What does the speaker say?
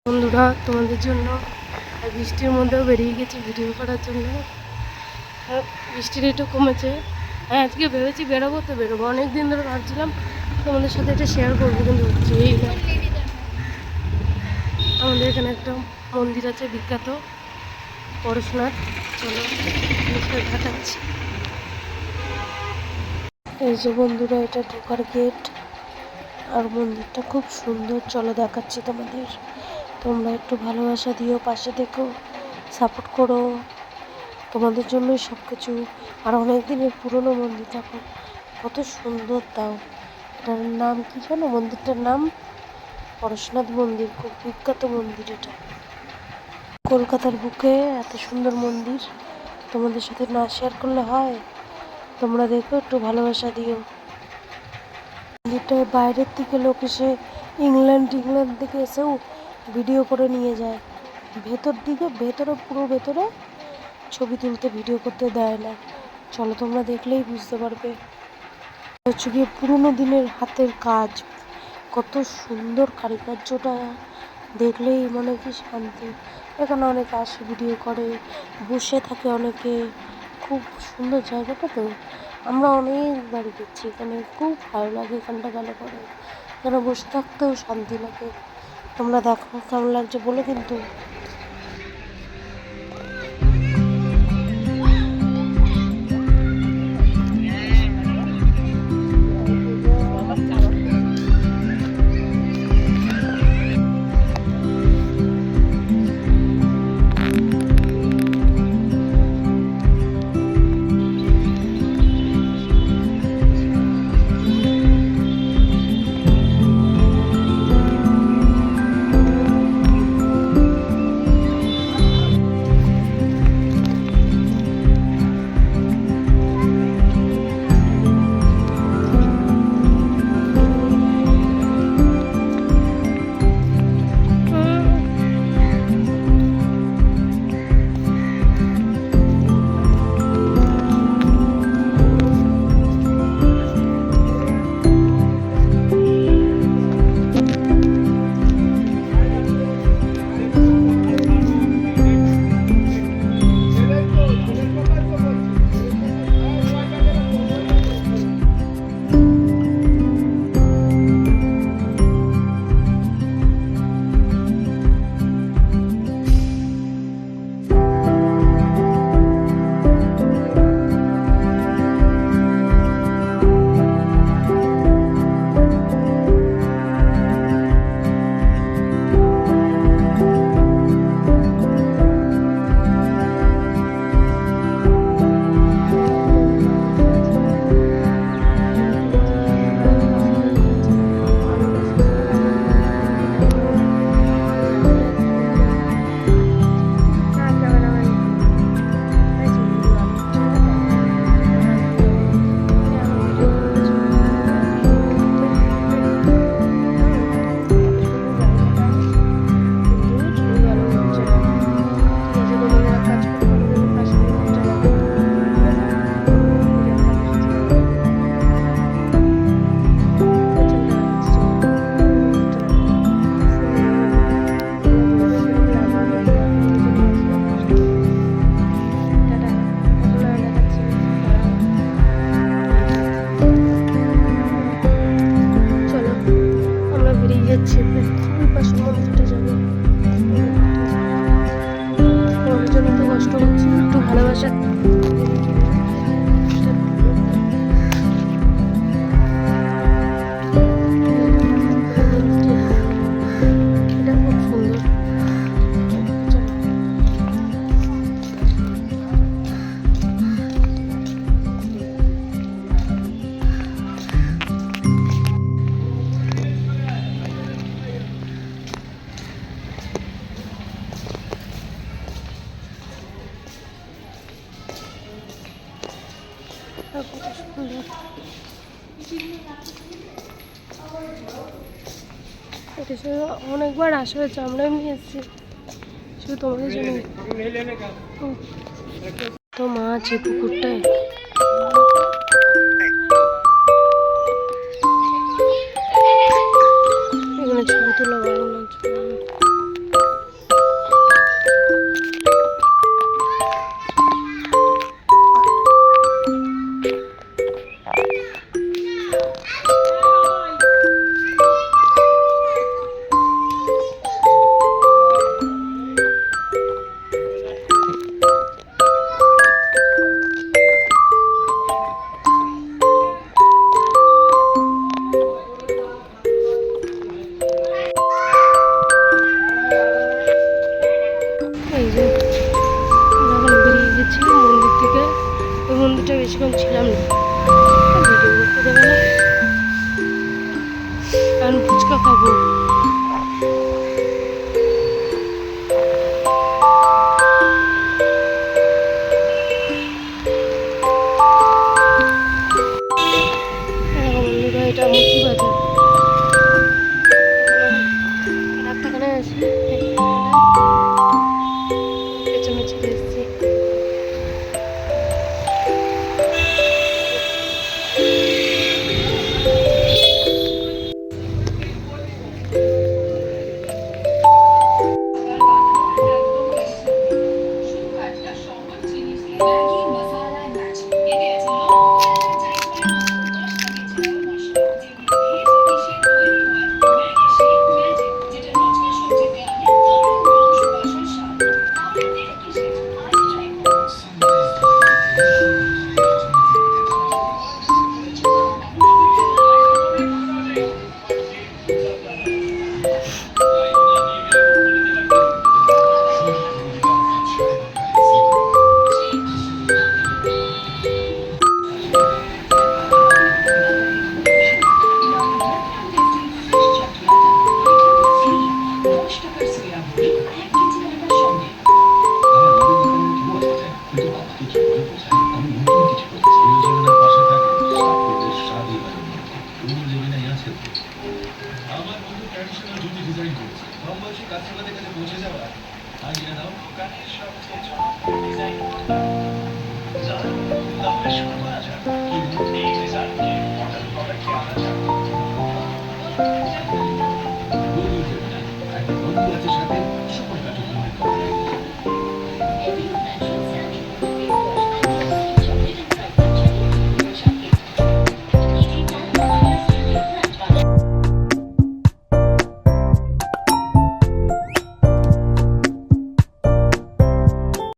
বন্ধুরা, তোমাদের জন্য বৃষ্টির মধ্যেও বেরিয়ে গেছি ভিডিও করার জন্য। বৃষ্টির একটু কমেছে। আজকে ভেবেছি বেরোবো, তো বেরোবো। অনেক দিন ধরে ভাবছিলাম তোমাদের সাথে এটা শেয়ার করবো, কিন্তু হচ্ছেই না। আমাদের এখানে একটা মন্দির আছে বিখ্যাত, পরশুনাথ। চলো দেখাচ্ছি। এই যে বন্ধুরা, এটা ঢোকার গেট, আর মন্দিরটা খুব সুন্দর। চলো দেখাচ্ছি তোমাদের। তোমরা একটু ভালোবাসা দিও, পাশে দেখো, সাপোর্ট করো। তোমাদের জন্যই সব কিছু। আর অনেক দিনের পুরনো মন্দির, দেখো কত সুন্দর। তাও এটার নাম কি জানো? মন্দিরটার নাম পরশুনাথ মন্দির। খুব বিখ্যাত মন্দির এটা। কলকাতার বুকে এত সুন্দর মন্দির তোমাদের সাথে না শেয়ার করলে হয়? তোমরা দেখো, একটু ভালোবাসা দিও। মন্দিরটায় বাইরের থেকে লোক এসে ইংল্যান্ড থেকে এসেও ভিডিও করে নিয়ে যায়। ভেতরে পুরো ভেতরে ছবি তুলতে, ভিডিও করতে দেয় না। চলো তোমরা দেখলেই বুঝতে পারবে। হচ্ছে গিয়ে পুরোনো দিনের হাতের কাজ, কত সুন্দর কারুকার্যটা দেখলেই মনে কি শান্তি। এখানে অনেকে আসে, ভিডিও করে, বসে থাকে অনেকে। খুব সুন্দর জায়গাটা তো। আমরা অনেকবার গেছি এখানে, খুব ভালো লাগে এখানটা গেলে পরে। এখানে বসে থাকতেও শান্তি লাগে। তোমরা দেখো কেমন লাগছে বলো কিন্তু। খুবই পাশে মন্দিরটা যাবে। ওর জন্য একটু কষ্ট হচ্ছে, একটু ভালোবাসা। এটা খুব সুন্দর। অনেকবার আসা হয়েছে, আমরা এমনি এসেছি, শুধু তোমাদের জন্য। তো মা আছে পুকুরটায়। এখানে ছবি তোলা ভালো লাগছে। বেশিক্ষণ ছিলাম না, ভিডিও করতে দেবে না, কারণ ফুচকা খাবো। বন্ধুরা, এটা মুচি বাজার, ডাক্তারখানায় আছি, পেছনে ছেড়ে এসেছি। আমার বন্ধু ট্র্যাডিশনাল জুতি ডিজাইন করেছে, কম বয়সী কাস্টমারদের কাছে পৌঁছে যাওয়া আইডিয়া নাও কানের সবচেয়ে ছোট ডিজাইন। চলো তাহলে শুরু করা